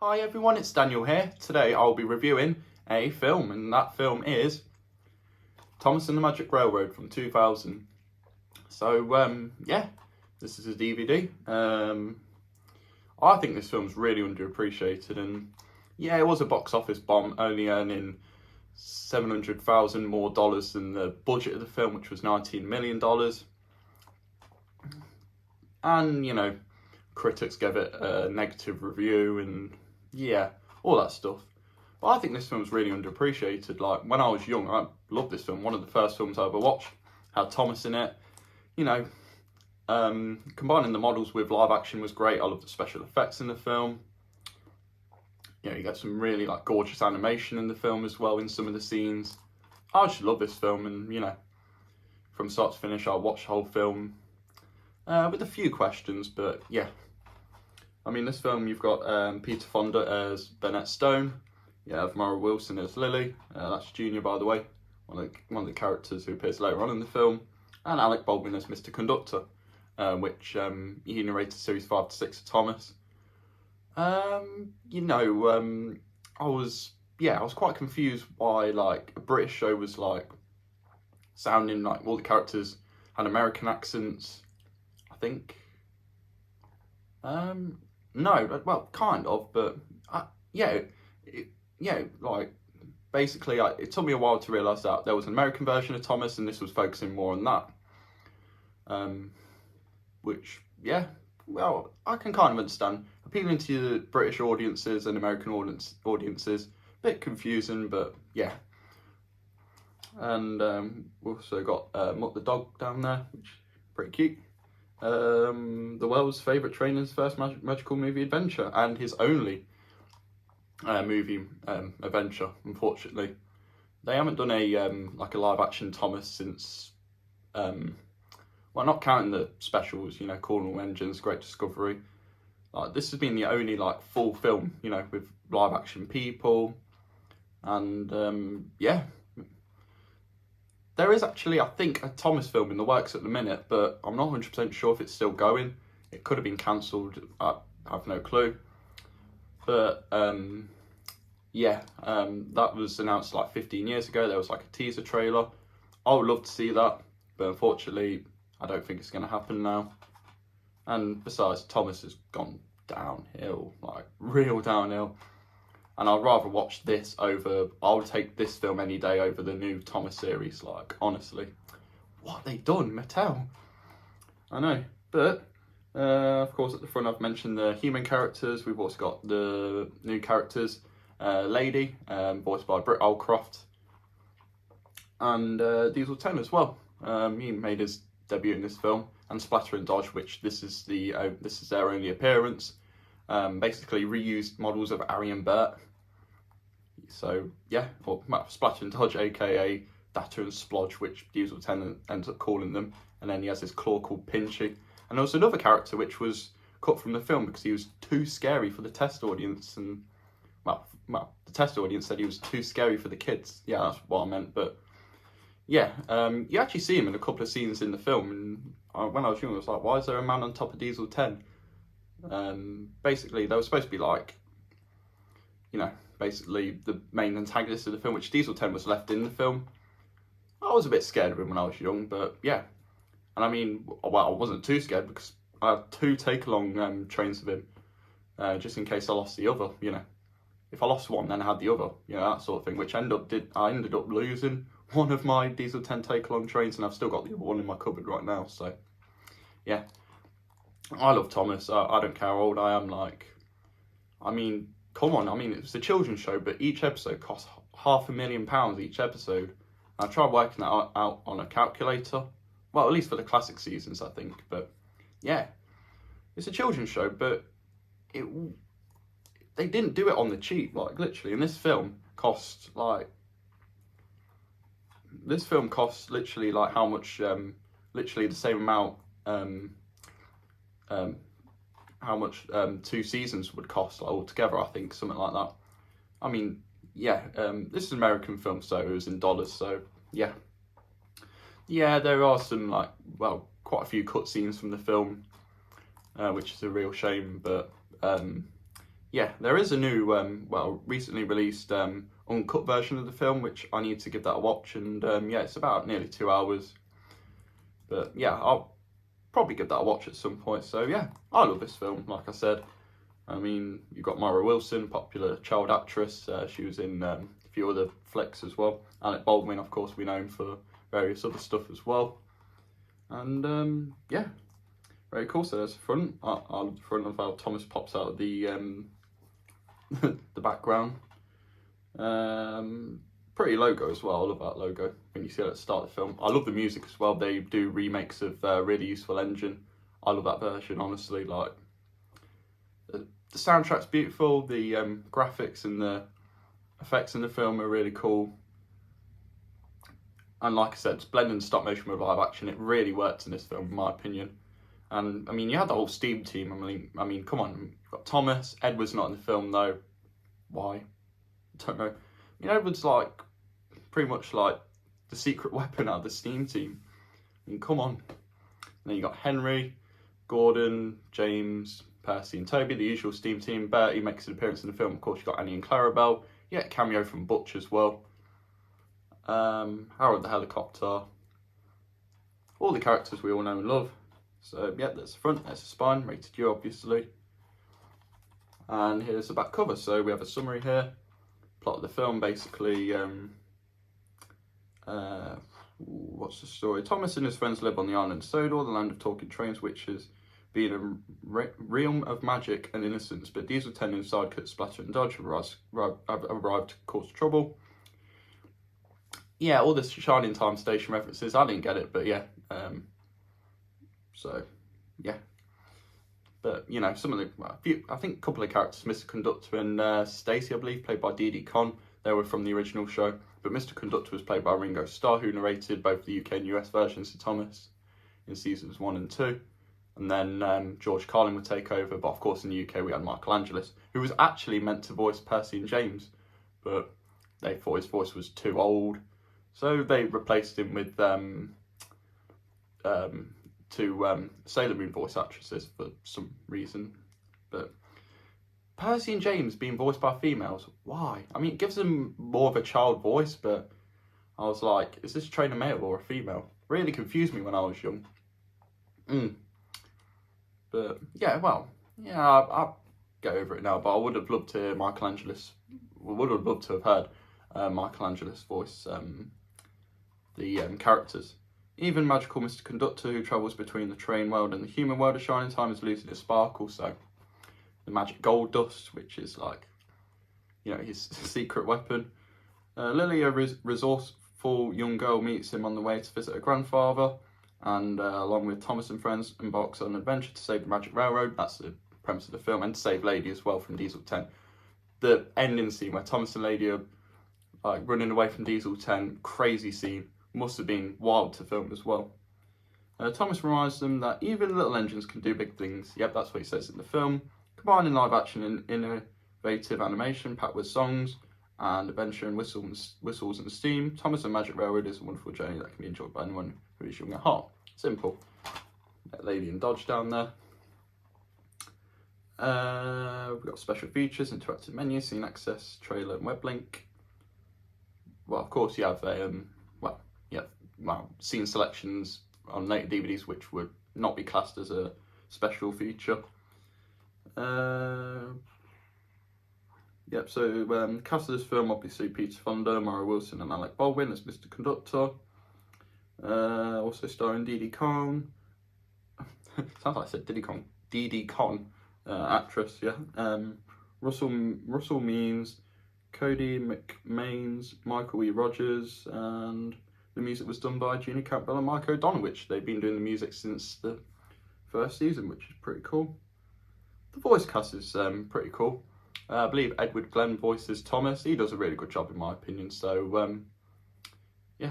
Hi everyone, it's Daniel here. Today I'll be reviewing a film, and that film is Thomas and the Magic Railroad from 2000. So, yeah, this is a DVD. I think this film's really underappreciated, and yeah, it was a box office bomb, only earning $700,000 more than the budget of the film, which was $19 million. And, you know, critics gave it a negative review, and yeah, all that stuff. But I think this film's really underappreciated. Like, when I was young, I loved this film. One of the first films I ever watched had Thomas in it. You know, combining the models with live action was great. I loved the special effects in the film. You know, you get some really like gorgeous animation in the film as well in some of the scenes. I just love this film, and you know, from start to finish, I watched the whole film with a few questions, but yeah. I mean, this film, you've got Peter Fonda as Burnett Stone. You have Mara Wilson as Lily. That's Junior, by the way. One of the characters who appears later on in the film. And Alec Baldwin as Mr. Conductor, which he narrated series 5 to 6 of Thomas. You know, I was quite confused why like a British show was like sounding like all the characters had American accents. I think. No, well, kind of, but like basically, it took me a while to realise that there was an American version of Thomas, and this was focusing more on that. Which, yeah, well, I can kind of understand. Appealing to the British audiences and American audiences, a bit confusing, but yeah. And we've also got Mutt the dog down there, which is pretty cute. The world's favourite trainer's first magical movie adventure, and his only movie adventure, unfortunately. They haven't done a like a live action Thomas since well, not counting the specials, you know, Cornwall Engines, Great Discovery. Like, this has been the only like full film, you know, with live action people. And yeah, there is actually, I think, a Thomas film in the works at the minute, but I'm not 100% sure if it's still going. It could have been cancelled, I have no clue. But yeah, that was announced like 15 years ago. There was like a teaser trailer. I would love to see that, but unfortunately, I don't think it's going to happen now. And besides, Thomas has gone downhill, like real downhill. And I'd rather watch this over, I would take this film any day over the new Thomas series, like, honestly. What have they done, Mattel? I know, but, of course, at the front I've mentioned the human characters. We've also got the new characters, Lady, voiced by Britt Allcroft, and Diesel 10 as well. He made his debut in this film, and Splatter and Dodge, which this is their only appearance. Basically reused models of Ari and Bert. So yeah, or Splatter and Dodge, aka Datter and Splodge, which Diesel 10 ends up calling them. And then he has his claw called Pinchy. And there was another character which was cut from the film because he was too scary for the test audience. And well, the test audience said he was too scary for the kids. Yeah, that's what I meant. But yeah, you actually see him in a couple of scenes in the film. And when I was young, I was like, why is there a man on top of Diesel 10? Basically, they were supposed to be like, you know, basically the main antagonist of the film, which Diesel 10 was left in the film. I was a bit scared of him when I was young, but yeah. And I mean, well, I wasn't too scared because I had 2 take-along trains of him, just in case I lost the other, you know. If I lost one, then I had the other, you know, that sort of thing, which I ended up losing one of my Diesel 10 take-along trains, and I've still got the other one in my cupboard right now, so yeah. I love Thomas. I don't care how old I am. Like, I mean, come on. I mean, it was a children's show, but each episode cost £500,000 each episode. And I tried working that out on a calculator. Well, at least for the classic seasons, I think. But yeah, it's a children's show, but they didn't do it on the cheap. Like, literally, and this film cost literally like how much? Literally the same amount. How much 2 seasons would cost, like, altogether, I think, something like that. I mean, yeah, this is an American film, so it was in dollars, so yeah. Yeah, there are some, like, well, quite a few cutscenes from the film, which is a real shame, but yeah, there is a new, recently released uncut version of the film, which I need to give that a watch. And yeah, it's about nearly 2 hours. But yeah, I'll probably give that a watch at some point. So yeah, I love this film, like I said. I mean, you've got Moira Wilson, popular child actress. She was in a few other flicks as well. Alec Baldwin, of course, we know him for various other stuff as well. And yeah, very cool. So there's the front. I love the front of how Thomas pops out of the the background. Pretty logo as well. I love that logo when you see it at the start of the film. I love the music as well. They do remakes of Really Useful Engine. I love that version, honestly. Like, the soundtrack's beautiful. The graphics and the effects in the film are really cool. And like I said, it's blending stop motion with live action. It really works in this film, in my opinion. And I mean, you had the whole Steam team. I mean, come on. You've got Thomas. Edward's not in the film though. Why? I don't know. I mean, Edward's like pretty much like the secret weapon out of the Steam team. I mean, come on. And then you got Henry, Gordon, James, Percy, and Toby, the usual Steam team. Bertie makes an appearance in the film. Of course, you got Annie and Clarabelle. You get a cameo from Butch as well. Harold the Helicopter. All the characters we all know and love. So yeah, there's the front, there's the spine, rated U obviously. And here's the back cover. So we have a summary here. Plot of the film, basically. What's the story? Thomas and his friends live on the island of Sodor, the land of talking trains, which has been a realm of magic and innocence. But Diesel 10 and sidekick Splatter and Dodge have arrived to cause trouble. Yeah, all this Shining Time Station references, I didn't get it, but yeah. So, yeah. But, you know, I think a couple of characters, Mr. Conductor and Stacey, I believe, played by Dee Dee Conn. They were from the original show. But Mr. Conductor was played by Ringo Starr, who narrated both the UK and US versions of Thomas in seasons 1 and 2. And then George Carlin would take over. But, of course, in the UK, we had Michael Angelis, who was actually meant to voice Percy and James. But they thought his voice was too old. So they replaced him with two Sailor Moon voice actresses for some reason. But Percy and James being voiced by females, why? I mean, it gives them more of a child voice, but I was like, is this trained a male or a female? Really confused me when I was young. But yeah, well, yeah, I'll get over it now. But I would have loved to hear Michael Angelis. Would have loved to have heard Michael Angelis voice the characters. Even magical Mr. Conductor, who travels between the train world and the human world of Shining Time, is losing his sparkle. So the magic gold dust, which is like, you know, his secret weapon. Lily, a resourceful young girl, meets him on the way to visit her grandfather, and along with Thomas and friends, embarks on an adventure to save the Magic Railroad. That's the premise of the film, and to save Lady as well from Diesel 10. The ending scene where Thomas and Lady are like running away from Diesel 10, crazy scene. Must have been wild to film as well. Thomas reminds them that even little engines can do big things. Yep, that's what he says in the film. Combining live action and innovative animation packed with songs and adventure and whistles and steam, Thomas and Magic Railroad is a wonderful journey that can be enjoyed by anyone who is young at heart. Simple. Lady and Dodge down there. We've got special features, interactive menu, scene access, trailer and web link. Well, of course you have scene selections on later DVDs which would not be classed as a special feature. So cast of this film, obviously Peter Fonda, Moira Wilson and Alec Baldwin as Mr. Conductor. Also starring Dee Dee Conn. Sounds like I said Dee Dee Conn, actress, yeah. Russell Means, Cody McMains, Michael E. Rogers, and the music was done by Gina Campbell and Mike O'Donnell, which they've been doing the music since the first season, which is pretty cool. The voice cast is pretty cool. I believe Edward Glenn voices Thomas. He does a really good job in my opinion, so yeah.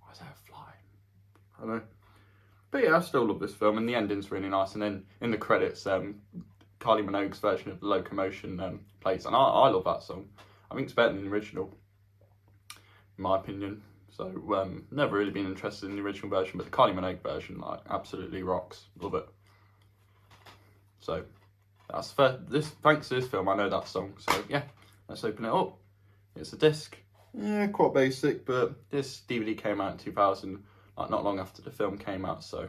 Why is there a fly? I don't know. But yeah, I still love this film, and the ending's really nice. And then in the credits, Kylie Minogue's version of The Locomotion plays, and I love that song. I think it's better than the original, in my opinion. So never really been interested in the original version, but the Kylie Minogue version, like, absolutely rocks. Love it. So That's thanks to this film, I know that song. So yeah, let's open it up. It's a disc. Yeah, quite basic, but this DVD came out in 2000, like not long after the film came out. So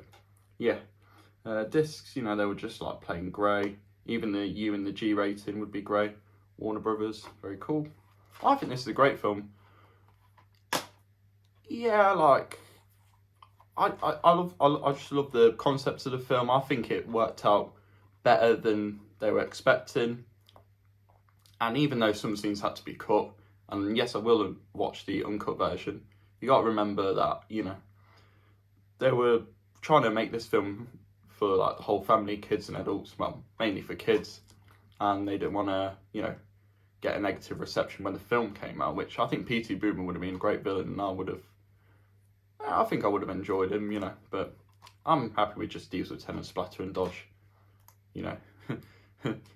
yeah, discs, you know, they were just like plain grey. Even the U and the G rating would be grey. Warner Brothers, very cool. I think this is a great film. Yeah, like I just love the concepts of the film. I think it worked out better than they were expecting. And even though some scenes had to be cut, and yes, I will watch the uncut version, you got to remember that, you know, they were trying to make this film for like the whole family, kids and adults, well, mainly for kids, and they didn't want to, you know, get a negative reception when the film came out, which I think P.T. Boomer would have been a great villain, and I think I would have enjoyed him, you know, but I'm happy with just Diesel 10 and Splatter and Dodge, you know.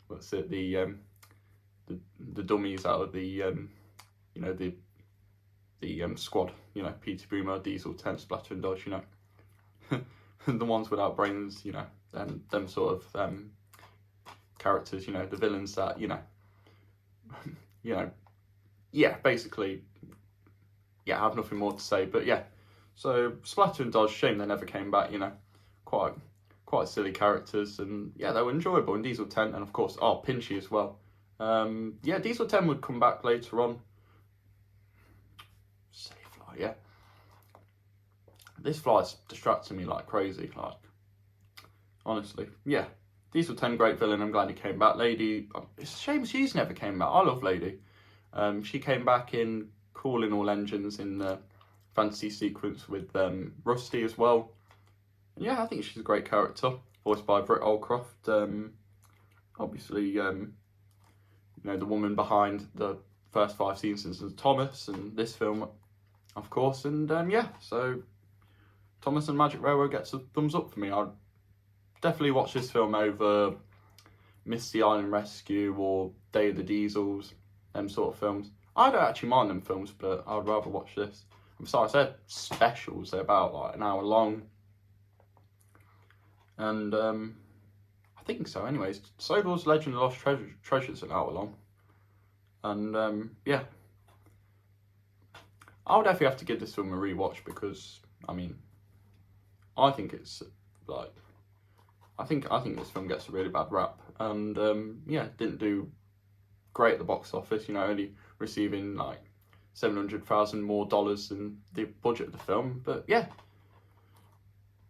What's it, the dummies out of the, you know, the squad, you know, P.T. Boomer, Diesel 10, Splatter and Dodge, you know. The ones without brains, you know, and them sort of characters, you know, the villains that, you know, yeah, basically, yeah, I have nothing more to say, but yeah. So Splatter and Dodge, shame they never came back, you know, quite silly characters, and yeah, they were enjoyable. And Diesel 10, and of course, Pinchy as well. Yeah, Diesel 10 would come back later on. Silly fly, yeah. This fly's distracting me like crazy, like, honestly, yeah. Diesel 10, great villain, I'm glad he came back. Lady, it's a shame she's never came back. I love Lady. She came back in Calling All Engines in the fantasy sequence with Rusty as well. And yeah, I think she's a great character, voiced by Britt Allcroft. Obviously, you know, the woman behind the first 5 seasons of Thomas and this film, of course. And yeah, so Thomas and Magic Railroad gets a thumbs up for me. I'd definitely watch this film over Misty Island Rescue or Day of the Diesels, them sort of films. I don't actually mind them films, but I'd rather watch this. I'm sorry, I said specials, they're about like an hour long. And I think so anyways. So does Legend of Lost Treasures an hour long. And yeah, I'll definitely have to give this film a rewatch because, I mean, I think it's like, I think this film gets a really bad rap, and yeah, didn't do great at the box office, you know, only receiving like $700,000 more than the budget of the film. But yeah,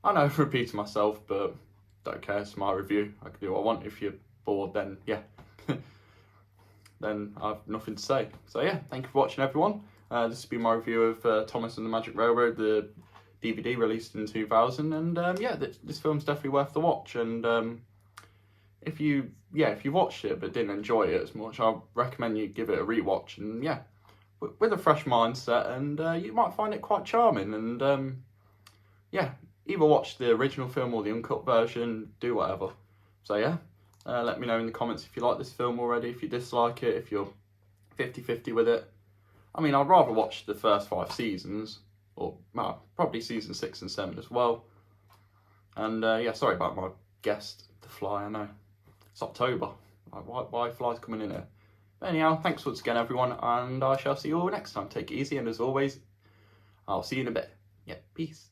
I know I'm repeating myself, but don't care, it's my review, I can do what I want. If you're bored, then yeah, then I have nothing to say. So yeah, thank you for watching, everyone. This has been my review of Thomas and the Magic Railroad, the DVD released in 2000, and yeah, this film's definitely worth the watch. And if you watched it but didn't enjoy it as much, I recommend you give it a rewatch, and yeah, with a fresh mindset, and you might find it quite charming. And yeah, either watch the original film or the uncut version, do whatever. So yeah, let me know in the comments if you like this film already, if you dislike it, if you're 50-50 with it. I mean, I'd rather watch the first 5 seasons, or probably season 6 and 7 as well. And yeah, sorry about my guest, the fly, I know. It's October. Why flies coming in here? But anyhow, thanks once again, everyone, and I shall see you all next time. Take it easy, and as always, I'll see you in a bit. Yeah, peace.